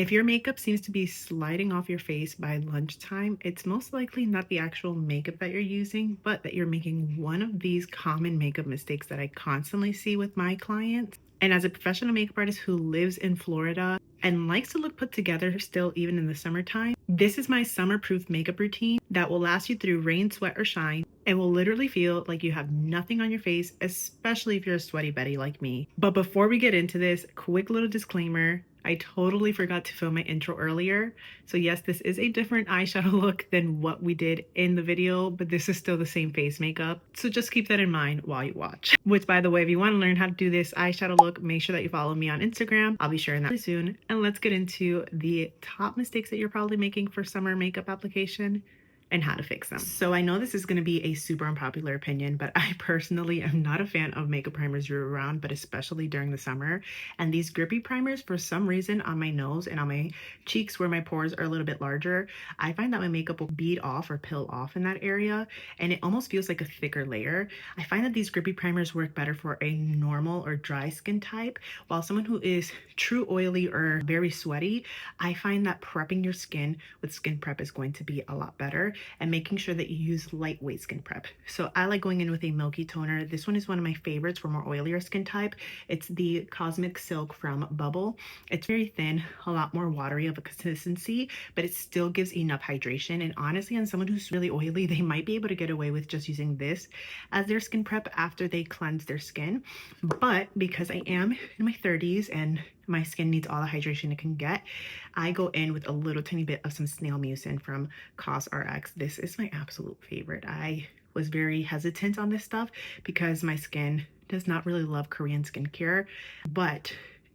If your makeup seems to be sliding off your face by lunchtime, it's most likely not the actual makeup that you're using, but that you're making one of these common makeup mistakes that I constantly see with my clients. And as a professional makeup artist who lives in Florida and likes to look put together still even in the summertime, this is my summer-proof makeup routine that will last you through rain, sweat, or shine and will literally feel like you have nothing on your face, especially if you're a sweaty Betty like me. But before we get into this, quick little disclaimer. I totally forgot to film my intro earlier. So yes, this is a different eyeshadow look than what we did in the video, but this is still the same face makeup. So just keep that in mind while you watch. Which, by the way, if you want to learn how to do this eyeshadow look, make sure that you follow me on Instagram. I'll be sharing that really soon. And let's get into the top mistakes that you're probably making for summer makeup application and how to fix them. So I know this is going to be a super unpopular opinion, but I personally am not a fan of makeup primers year round, but especially during the summer. And these grippy primers, for some reason on my nose and on my cheeks where my pores are a little bit larger, I find that my makeup will bead off or peel off in that area, and it almost feels like a thicker layer. I find that these grippy primers work better for a normal or dry skin type, while someone who is true oily or very sweaty, I find that prepping your skin with skin prep is going to be a lot better, and making sure that you use lightweight skin prep. So I like going in with a milky toner. This one is one of my favorites for more oilier skin type. It's the Cosmic Silk from Bubble. It's very thin, a lot more watery of a consistency, but it still gives enough hydration. And honestly, on someone who's really oily, they might be able to get away with just using this as their skin prep after they cleanse their skin. But because I am in my 30s and my skin needs all the hydration it can get, I go in with a little tiny bit of some snail mucin from CosRX. This is my absolute favorite. I was very hesitant on this stuff because my skin does not really love Korean skincare, but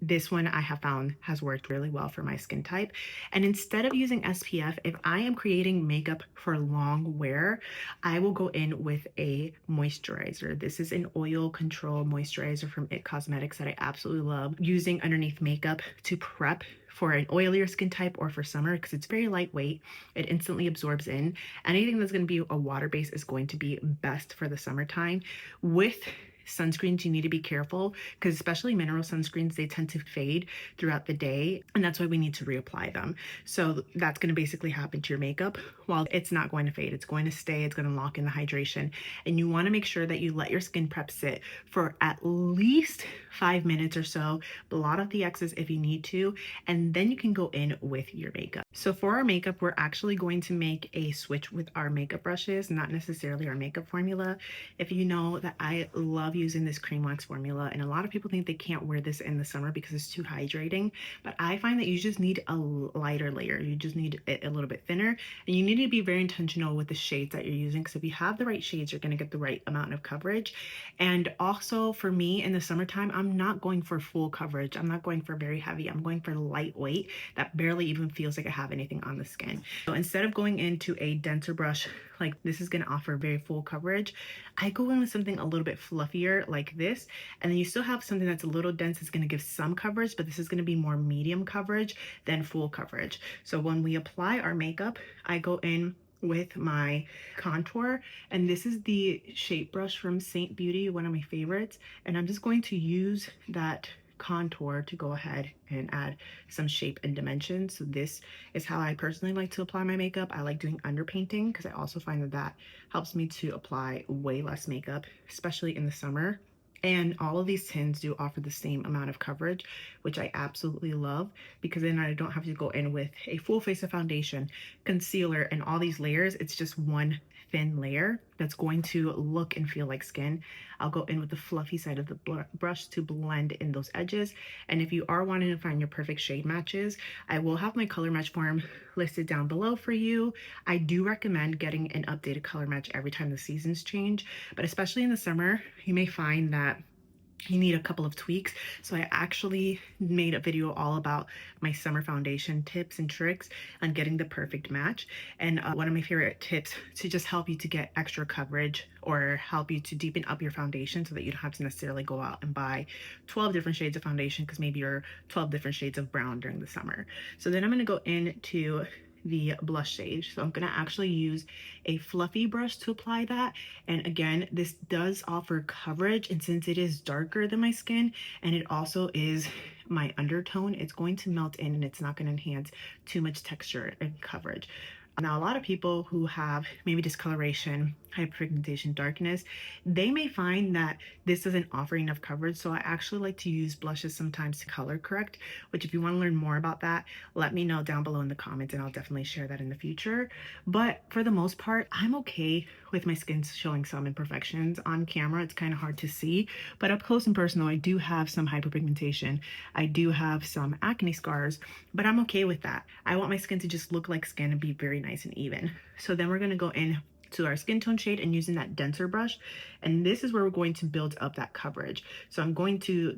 this one I have found has worked really well for my skin type. And instead of using SPF, if I am creating makeup for long wear, I will go in with a moisturizer. This is an oil control moisturizer from It Cosmetics that I absolutely love using underneath makeup to prep for an oilier skin type or for summer, because it's very lightweight. It instantly absorbs in. Anything that's going to be a water base is going to be best for the summertime. With sunscreens, you need to be careful because especially mineral sunscreens, they tend to fade throughout the day, and that's why we need to reapply them. So that's going to basically happen to your makeup. While it's not going to fade, it's going to stay, it's going to lock in the hydration, and you want to make sure that you let your skin prep sit for at least 5 minutes or so. Blot out the excess if you need to, and then you can go in with your makeup. So for our makeup, we're actually going to make a switch with our makeup brushes, not necessarily our makeup formula. If you know that I love using this cream wax formula, and a lot of people think they can't wear this in the summer because it's too hydrating, but I find that you just need a lighter layer. You just need it a little bit thinner, and you need to be very intentional with the shades that you're using, because if you have the right shades, you're going to get the right amount of coverage. And also for me in the summertime, I'm not going for full coverage. I'm not going for very heavy. I'm going for lightweight that barely even feels like I have anything on the skin. So instead of going into a denser brush, like this is going to offer very full coverage, I go in with something a little bit fluffier like this, and then you still have something that's a little dense. It's going to give some coverage, but this is going to be more medium coverage than full coverage. So when we apply our makeup, I go in with my contour, and this is the shape brush from Saint Beauty, one of my favorites, and I'm just going to use that contour to go ahead and add some shape and dimension. So this is how I personally like to apply my makeup. I like doing underpainting because I also find that that helps me to apply way less makeup, especially in the summer. And all of these tints do offer the same amount of coverage, which I absolutely love, because then I don't have to go in with a full face of foundation, concealer, and all these layers. It's just one thin layer that's going to look and feel like skin. I'll go in with the fluffy side of the brush to blend in those edges. And if you are wanting to find your perfect shade matches, I will have my color match form listed down below for you. I do recommend getting an updated color match every time the seasons change, but especially in the summer, you may find that you need a couple of tweaks. So I actually made a video all about my summer foundation tips and tricks on getting the perfect match. And one of my favorite tips to just help you to get extra coverage or help you to deepen up your foundation so that you don't have to necessarily go out and buy 12 different shades of foundation, because maybe you're 12 different shades of brown during the summer. So then I'm going to go into the blush shade. So I'm going to actually use a fluffy brush to apply that. And again, this does offer coverage, and since it is darker than my skin and it also is my undertone, it's going to melt in and it's not going to enhance too much texture and coverage. Now, a lot of people who have maybe discoloration, hyperpigmentation, darkness, they may find that this doesn't offer enough coverage. So I actually like to use blushes sometimes to color correct, which if you want to learn more about that, let me know down below in the comments and I'll definitely share that in the future. But for the most part, I'm okay with my skin showing some imperfections on camera. It's kind of hard to see, but up close and personal, I do have some hyperpigmentation. I do have some acne scars, but I'm okay with that. I want my skin to just look like skin and be very nice and even. So then we're going to go in to our skin tone shade and using that denser brush, and this is where we're going to build up that coverage. So I'm going to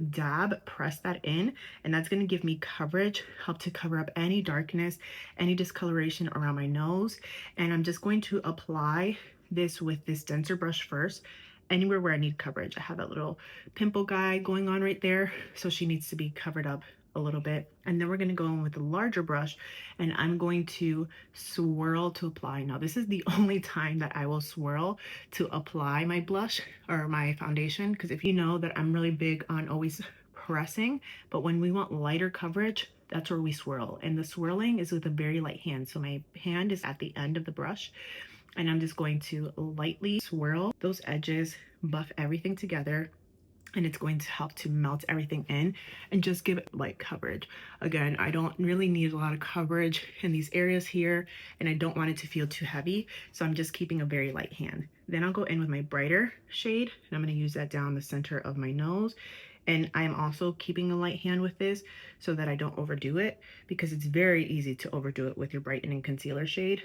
press that in, and that's going to give me coverage, help to cover up any darkness, any discoloration around my nose. And I'm just going to apply this with this denser brush first, anywhere where I need coverage. I have that little pimple guy going on right there, so she needs to be covered up a little bit. And then we're going to go in with a larger brush and I'm going to swirl to apply. Now this is the only time that I will swirl to apply my blush or my foundation, because if you know that I'm really big on always pressing, but when we want lighter coverage, that's where we swirl. And the swirling is with a very light hand. So my hand is at the end of the brush and I'm just going to lightly swirl those edges, buff everything together, and it's going to help to melt everything in and just give it light coverage. Again, I don't really need a lot of coverage in these areas here, and I don't want it to feel too heavy, so I'm just keeping a very light hand. Then I'll go in with my brighter shade, and I'm going to use that down the center of my nose. And I am also keeping a light hand with this so that I don't overdo it, because it's very easy to overdo it with your brightening concealer shade.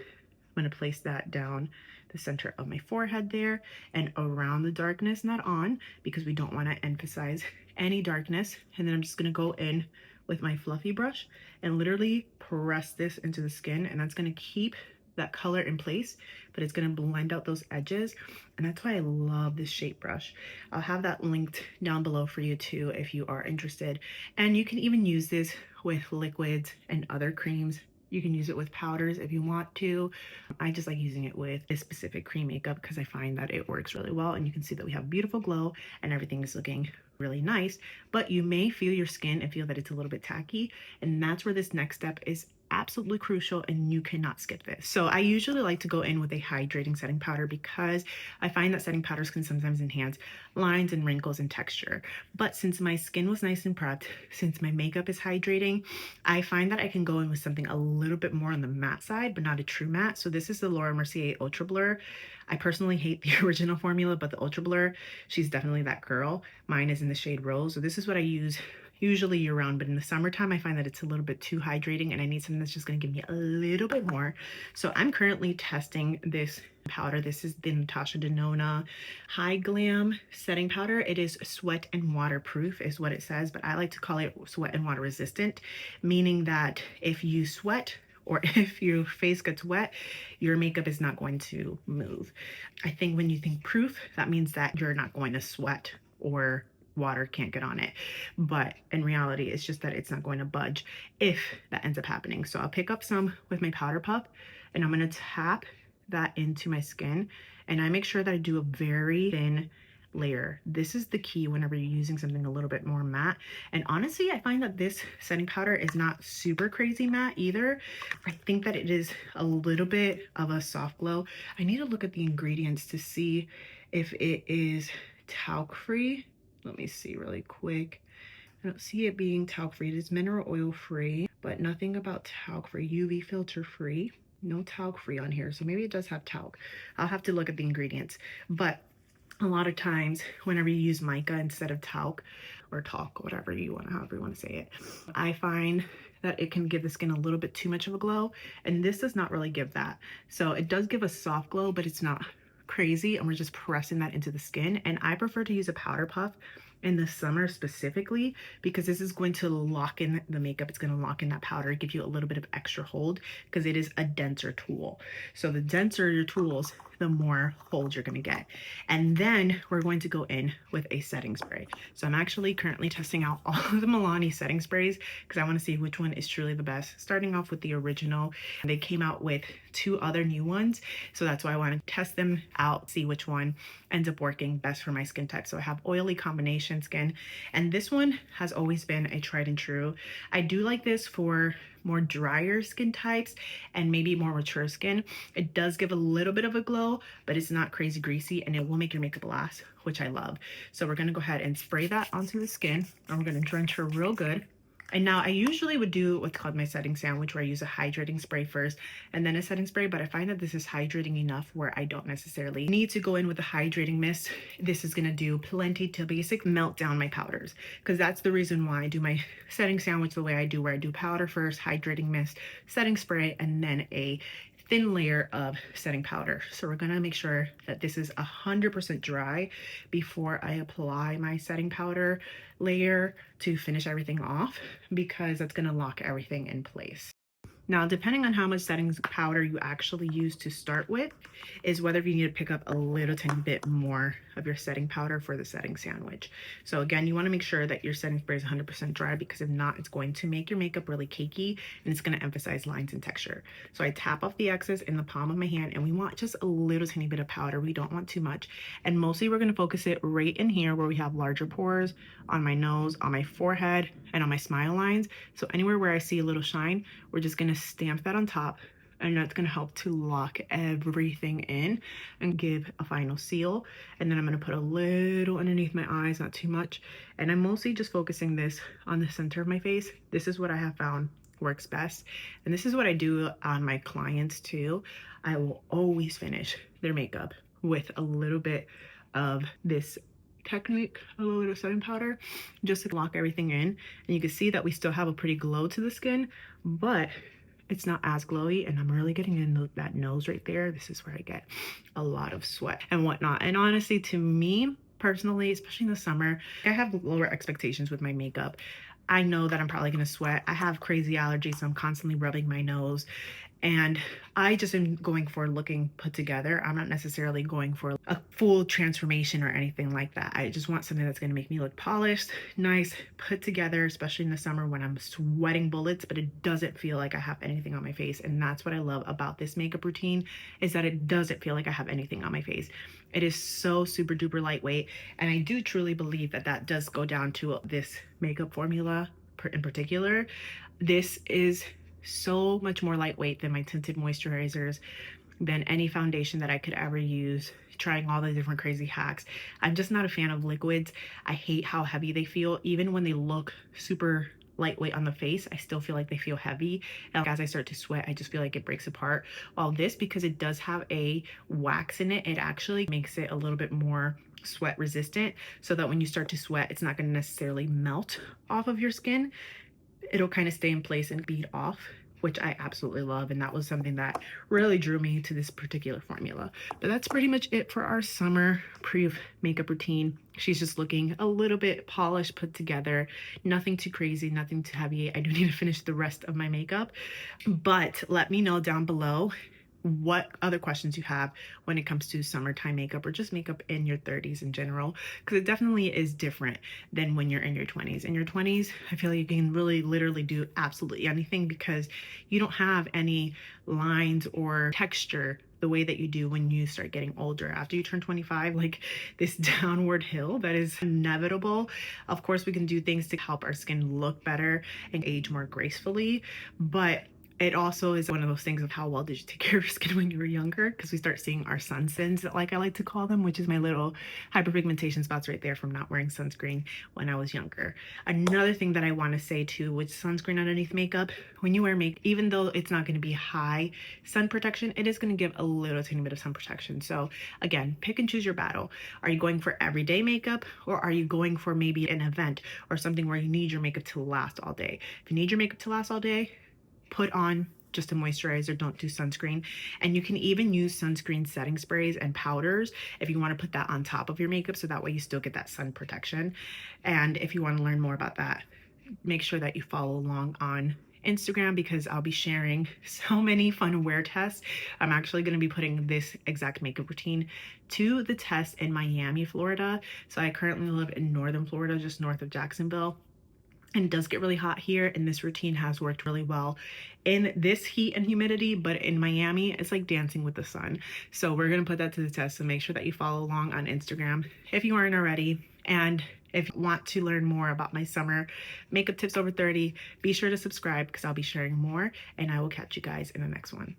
I'm going to place that down the center of my forehead there and around the darkness, not on, because we don't want to emphasize any darkness. And then I'm just going to go in with my fluffy brush and literally press this into the skin, and that's going to keep that color in place, but it's going to blend out those edges. And that's why I love this shape brush. I'll have that linked down below for you too if you are interested. And you can even use this with liquids and other creams. You can use it with powders if you want to. I just like using it with a specific cream makeup because I find that it works really well, and you can see that we have beautiful glow and everything is looking really nice. But you may feel your skin and feel that it's a little bit tacky, and that's where this next step is absolutely crucial, and you cannot skip this. So I usually like to go in with a hydrating setting powder because I find that setting powders can sometimes enhance lines and wrinkles and texture. But since my skin was nice and prepped, since my makeup is hydrating, I find that I can go in with something a little bit more on the matte side, but not a true matte. So this is the Laura Mercier Ultra Blur. I personally hate the original formula, but the Ultra Blur, she's definitely that girl. Mine is in the shade Rose. So this is what I use usually year round, but in the summertime I find that it's a little bit too hydrating and I need something that's just going to give me a little bit more. So I'm currently testing this powder. This is the Natasha Denona High Glam setting powder. It is sweat and waterproof is what it says, but I like to call it sweat and water resistant, meaning that if you sweat or if your face gets wet, your makeup is not going to move. I think when you think proof, that means that you're not going to sweat or water can't get on it, but in reality it's just that it's not going to budge if that ends up happening. So I'll pick up some with my powder puff and I'm going to tap that into my skin, and I make sure that I do a very thin layer. This is the key whenever you're using something a little bit more matte. And honestly, I find that this setting powder is not super crazy matte either. I think that it is a little bit of a soft glow. I need to look at the ingredients to see if it is talc free. Let me see really quick. I don't see it being talc free. It is mineral oil free, but nothing about talc free. UV filter free. No talc free on here. So maybe it does have talc. I'll have to look at the ingredients. But a lot of times whenever you use mica instead of talc or talc, whatever you want, however you want to say it, I find that it can give the skin a little bit too much of a glow. And this does not really give that. So it does give a soft glow, but it's not crazy, and we're just pressing that into the skin. And I prefer to use a powder puff in the summer specifically because this is going to lock in the makeup. It's going to lock in that powder, give you a little bit of extra hold because it is a denser tool. So the denser your tools, the more hold you're going to get. And then we're going to go in with a setting spray. So I'm actually currently testing out all of the Milani setting sprays because I want to see which one is truly the best. Starting off with the original, they came out with 2 other new ones. So that's why I want to test them out, see which one ends up working best for my skin type. So I have oily combination foundation skin. And this one has always been a tried and true. I do like this for more drier skin types and maybe more mature skin. It does give a little bit of a glow, but it's not crazy greasy, and it will make your makeup last, which I love. So we're gonna go ahead and spray that onto the skin, and we're gonna drench her real good. And now I usually would do what's called my setting sandwich, where I use a hydrating spray first and then a setting spray, but I find that this is hydrating enough where I don't necessarily need to go in with a hydrating mist. This is gonna do plenty to basic melt down my powders, because that's the reason why I do my setting sandwich the way I do, where I do powder first, hydrating mist, setting spray, and then a thin layer of setting powder. So we're gonna make sure that this is 100% dry before I apply my setting powder layer to finish everything off, because that's gonna lock everything in place. Now, depending on how much setting powder you actually use to start with is whether you need to pick up a little tiny bit more of your setting powder for the setting sandwich. So again, you want to make sure that your setting spray is 100% dry, because if not, it's going to make your makeup really cakey and it's going to emphasize lines and texture. So I tap off the excess in the palm of my hand, and we want just a little tiny bit of powder. We don't want too much. And mostly we're going to focus it right in here where we have larger pores, on my nose, on my forehead, and on my smile lines. So anywhere where I see a little shine, we're just going to stamp that on top, and that's going to help to lock everything in and give a final seal. And then I'm going to put a little underneath my eyes, not too much, and I'm mostly just focusing this on the center of my face. This is what I have found works best, and this is what I do on my clients too. I will always finish their makeup with a little bit of this technique, a little bit of setting powder, just to lock everything in. And you can see that we still have a pretty glow to the skin, but it's not as glowy, and I'm really getting in that nose right there. This is where I get a lot of sweat and whatnot. And honestly, to me personally, especially in the summer, I have lower expectations with my makeup. I know that I'm probably gonna sweat. I have crazy allergies, so I'm constantly rubbing my nose. And I just am going for looking put together. I'm not necessarily going for a full transformation or anything like that. I just want something that's going to make me look polished, nice, put together, especially in the summer when I'm sweating bullets, but it doesn't feel like I have anything on my face. And that's what I love about this makeup routine, is that it doesn't feel like I have anything on my face. It is so super duper lightweight. And I do truly believe that that does go down to this makeup formula in particular. This is so much more lightweight than my tinted moisturizers, than any foundation that I could ever use, trying all the different crazy hacks. I'm just not a fan of liquids. I hate how heavy they feel. Even when they look super lightweight on the face, I still feel like they feel heavy. And as I start to sweat, I just feel like it breaks apart. While this, because it does have a wax in it, it actually makes it a little bit more sweat resistant, so that when you start to sweat, it's not going to necessarily melt off of your skin. It'll kind of stay in place and bead off, which I absolutely love. And that was something that really drew me to this particular formula. But that's pretty much it for our summer pre-makeup routine. She's just looking a little bit polished, put together, nothing too crazy, nothing too heavy. I do need to finish the rest of my makeup, but let me know down below what other questions you have when it comes to summertime makeup, or just makeup in your 30s in general, because it definitely is different than when you're in your 20s. In your 20s, I feel like you can really literally do absolutely anything, because you don't have any lines or texture the way that you do when you start getting older. After you turn 25, like this downward hill that is inevitable. Of course, we can do things to help our skin look better and age more gracefully, but it also is one of those things of how well did you take care of your skin when you were younger, because we start seeing our sunsins, like I like to call them, which is my little hyperpigmentation spots right there from not wearing sunscreen when I was younger. Another thing that I want to say too, with sunscreen underneath makeup, when you wear makeup, even though it's not going to be high sun protection, it is going to give a little tiny bit of sun protection. So again, pick and choose your battle. Are you going for everyday makeup, or are you going for maybe an event or something where you need your makeup to last all day? If you need your makeup to last all day, put on just a moisturizer, don't do sunscreen. And you can even use sunscreen setting sprays and powders if you want to put that on top of your makeup, so that way you still get that sun protection. And if you want to learn more about that, make sure that you follow along on Instagram, because I'll be sharing so many fun wear tests. I'm actually going to be putting this exact makeup routine to the test in Miami, Florida. So I currently live in northern Florida, just north of Jacksonville. And it does get really hot here, and this routine has worked really well in this heat and humidity, but in Miami, it's like dancing with the sun. So we're gonna put that to the test, so make sure that you follow along on Instagram if you aren't already. And If you want to learn more about my summer makeup tips over 30, be sure to subscribe because I'll be sharing more, and I will catch you guys in the next one.